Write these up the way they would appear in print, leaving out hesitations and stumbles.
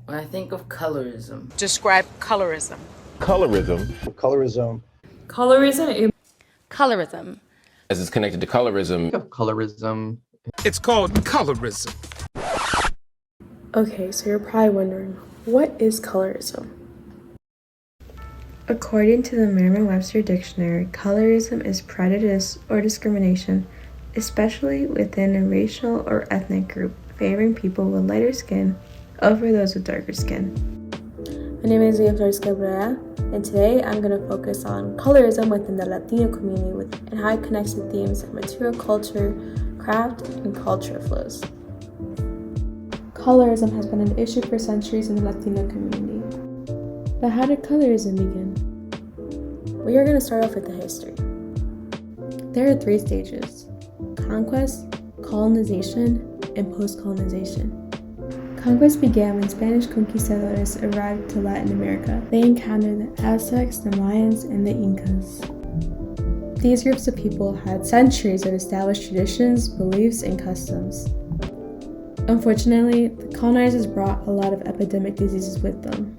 When I think of colorism, Describe colorism. Colorism, Colorism. Colorism. Colorism. as it's connected to colorism. Of colorism. It's called colorism. Okay, so you're probably wondering, what is colorism? According to the Merriam-Webster Dictionary, colorism is prejudice or discrimination, especially within a racial or ethnic group, favoring people with lighter skin over those with darker skin. My name is Flores-Cabrera, and today I'm going to focus on colorism within the Latino community and how it connects to themes of material culture, craft, and culture flows. Colorism has been an issue for centuries in the Latino community. But how did colorism begin? We are going to start off with the history. There are 3 stages: conquest, colonization, and post-colonization. Conquest began when Spanish conquistadors arrived to Latin America. They encountered the Aztecs, the Mayans, and the Incas. These groups of people had centuries of established traditions, beliefs, and customs. Unfortunately, the colonizers brought a lot of epidemic diseases with them.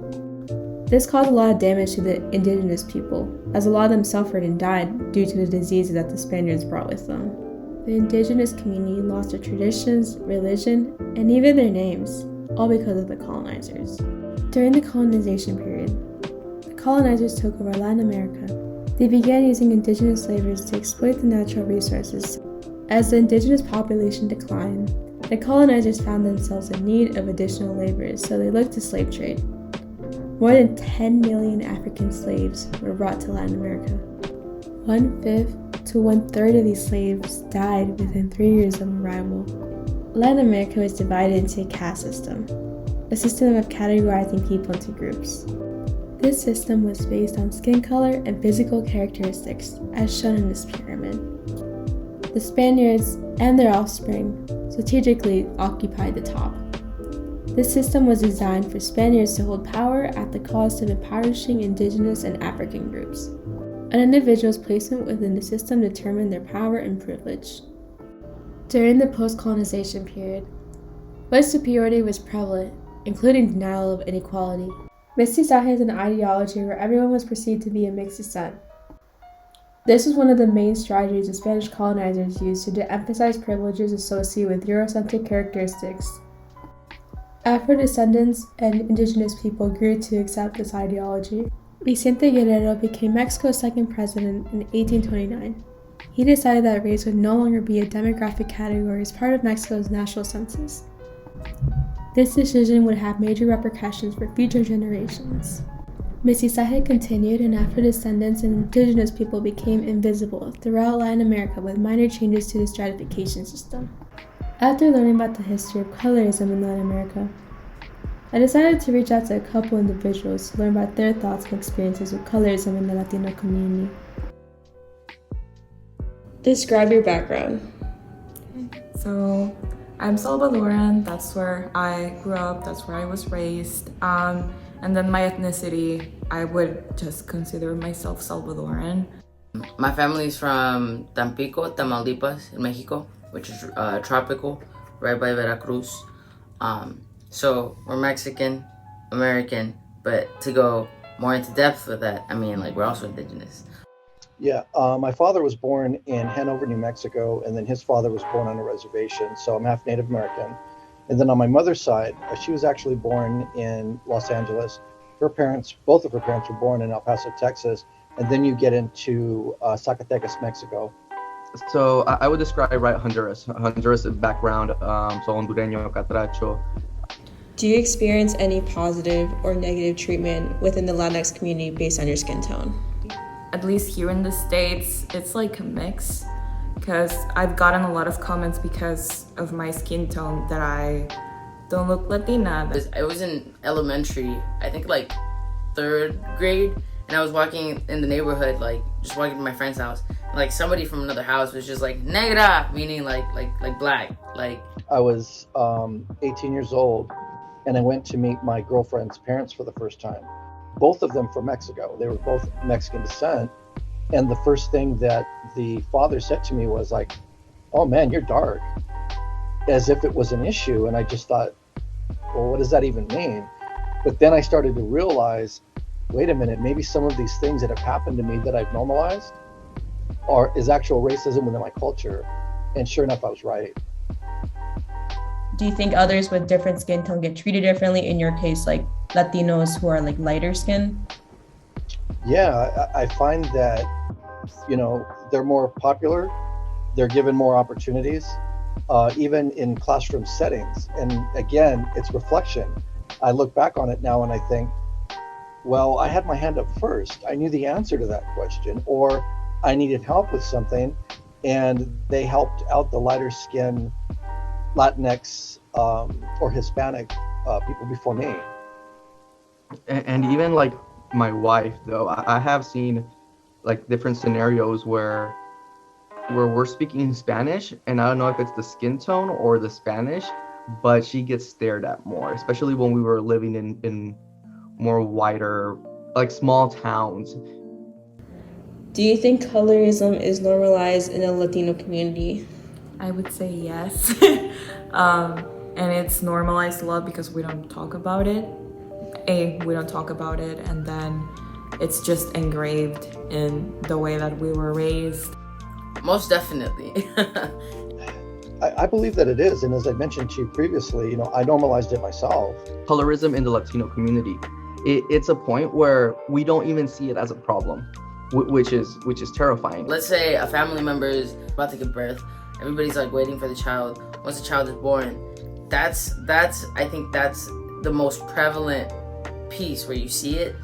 This caused a lot of damage to the indigenous people, as a lot of them suffered and died due to the diseases that the Spaniards brought with them. The indigenous community lost their traditions, religion, and even their names, all because of the colonizers. During the colonization period, the colonizers took over Latin America. They began using indigenous laborers to exploit the natural resources. As the indigenous population declined, the colonizers found themselves in need of additional laborers, so they looked to slave trade. More than 10 million African slaves were brought to Latin America. 1/5 to 1/3 of these slaves died within 3 years of arrival. Latin America was divided into a caste system, a system of categorizing people into groups. This system was based on skin color and physical characteristics, as shown in this pyramid. The Spaniards and their offspring strategically occupied the top. This system was designed for Spaniards to hold power at the cost of impoverishing indigenous and African groups. An individual's placement within the system determined their power and privilege. During the post-colonization period, white superiority was prevalent, including denial of inequality. Mestizaje is an ideology where everyone was perceived to be a mixed descent. This was one of the main strategies the Spanish colonizers used to de-emphasize privileges associated with Eurocentric characteristics. Afro-descendants and indigenous people grew to accept this ideology. Vicente Guerrero became Mexico's second president in 1829. He decided that race would no longer be a demographic category as part of Mexico's national census. This decision would have major repercussions for future generations. Mestizaje continued, and Afro-descendants and indigenous people became invisible throughout Latin America with minor changes to the stratification system. After learning about the history of colorism in Latin America, I decided to reach out to a couple individuals to learn about their thoughts and experiences with colorism in the Latino community. Describe your background. So, I'm Salvadoran. That's where I grew up. That's where I was raised. And then my ethnicity, I would just consider myself Salvadoran. my family's from Tampico, Tamaulipas, in Mexico, which is tropical, right by Veracruz. So we're Mexican, American, but to go more into depth with that, I mean, like, we're also indigenous. Yeah, my father was born in Hanover, New Mexico, and then his father was born on a reservation, so I'm half Native American. And then on my mother's side, she was actually born in Los Angeles. Both of her parents were born in El Paso, Texas, and then you get into Zacatecas, Mexico. So I would describe Honduras background, so hondureño, catracho. Do you experience any positive or negative treatment within the Latinx community based on your skin tone? At least here in the States, it's like a mix, because I've gotten a lot of comments because of my skin tone that I don't look Latina. I was in elementary, I think like 3rd grade, and I was walking in the neighborhood, like just walking to my friend's house. And, like, somebody from another house was just like negra, meaning like black. Like, I was 18 years old, and I went to meet my girlfriend's parents for the first time. Both of them from Mexico. They were both Mexican descent. And the first thing that the father said to me was like, "Oh man, you're dark," as if it was an issue. And I just thought, well, what does that even mean? But then I started to realize, wait a minute, maybe some of these things that have happened to me that I've normalized is actual racism within my culture. And sure enough, I was right. Do you think others with different skin tone get treated differently? In your case, like Latinos who are like lighter skin? Yeah, I find that, they're more popular. They're given more opportunities, even in classroom settings. And again, it's reflection. I look back on it now and I think, well, I had my hand up first. I knew the answer to that question, or I needed help with something, and they helped out the lighter skin Latinx or Hispanic people before me. And even like my wife, though, I have seen like different scenarios where we're speaking Spanish, and I don't know if it's the skin tone or the Spanish, but she gets stared at more, especially when we were living in more wider, like small towns. Do you think colorism is normalized in the Latino community? I would say yes. And it's normalized a lot because we don't talk about it. We don't talk about it, and then it's just engraved in the way that we were raised. Most definitely. I believe that it is. And as I mentioned to you previously, I normalized it myself. Colorism in the Latino community, it's a point where we don't even see it as a problem, which is terrifying. Let's say a family member is about to give birth. Everybody's like waiting for the child. Once the child is born, I think that's the most prevalent piece where you see it,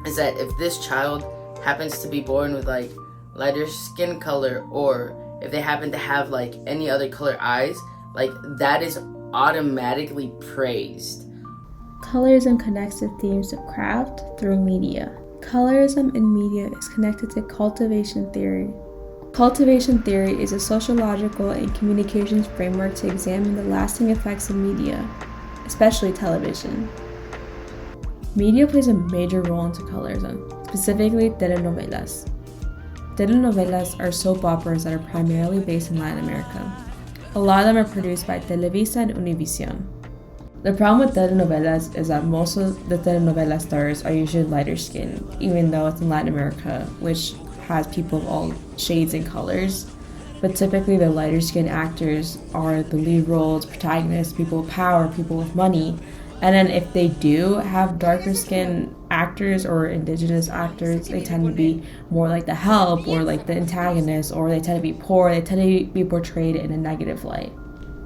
is that if this child happens to be born with like lighter skin color, or if they happen to have like any other color eyes, like that is automatically praised. Colorism connects to themes of craft through media. Colorism in media is connected to cultivation theory. Cultivation theory is a sociological and communications framework to examine the lasting effects of media, especially television. Media plays a major role into colorism, specifically telenovelas. Telenovelas are soap operas that are primarily based in Latin America. A lot of them are produced by Televisa and Univision. The problem with telenovelas is that most of the telenovela stars are usually lighter skinned, even though it's in Latin America, which has people of all shades and colors. But typically the lighter skinned actors are the lead roles, protagonists, people with power, people with money. And then if they do have darker skinned actors or indigenous actors, they tend to be more like the help or like the antagonist, or they tend to be poor, they tend to be portrayed in a negative light.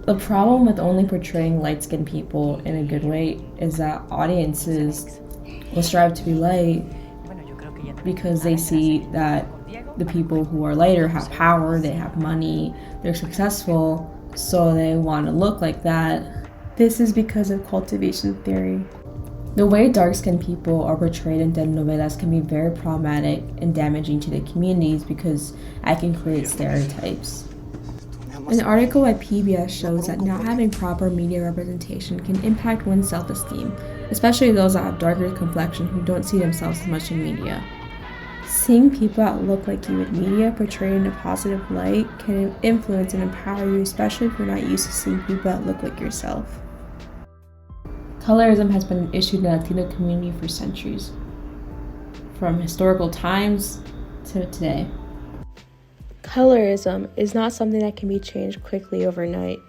The problem with only portraying light-skinned people in a good way is that audiences will strive to be light because they see that the people who are lighter have power, they have money, they're successful, so they want to look like that. This is because of cultivation theory. The way dark-skinned people are portrayed in telenovelas can be very problematic and damaging to the communities because it can create stereotypes. An article by PBS shows that not having proper media representation can impact one's self-esteem, especially those that have darker complexion who don't see themselves as much in media. Seeing people that look like you in media portrayed in a positive light can influence and empower you, especially if you're not used to seeing people that look like yourself. Colorism has been an issue in the Latino community for centuries, from historical times to today. Colorism is not something that can be changed quickly overnight.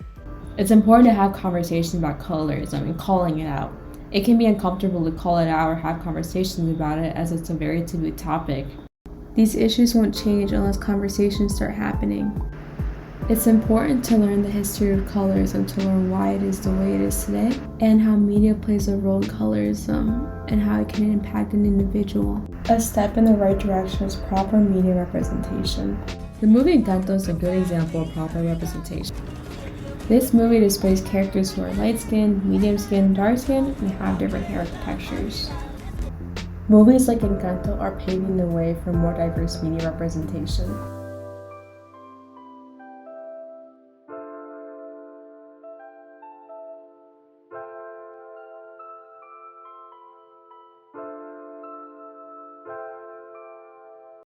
It's important to have conversations about colorism and calling it out. It can be uncomfortable to call it out or have conversations about it, as it's a very taboo topic. These issues won't change unless conversations start happening. It's important to learn the history of colorism to learn why it is the way it is today, and how media plays a role in colorism and how it can impact an individual. A step in the right direction is proper media representation. The movie Encanto is a good example of proper representation. This movie displays characters who are light-skinned, medium-skinned, dark-skinned, and have different hair textures. Movies like Encanto are paving the way for more diverse media representation.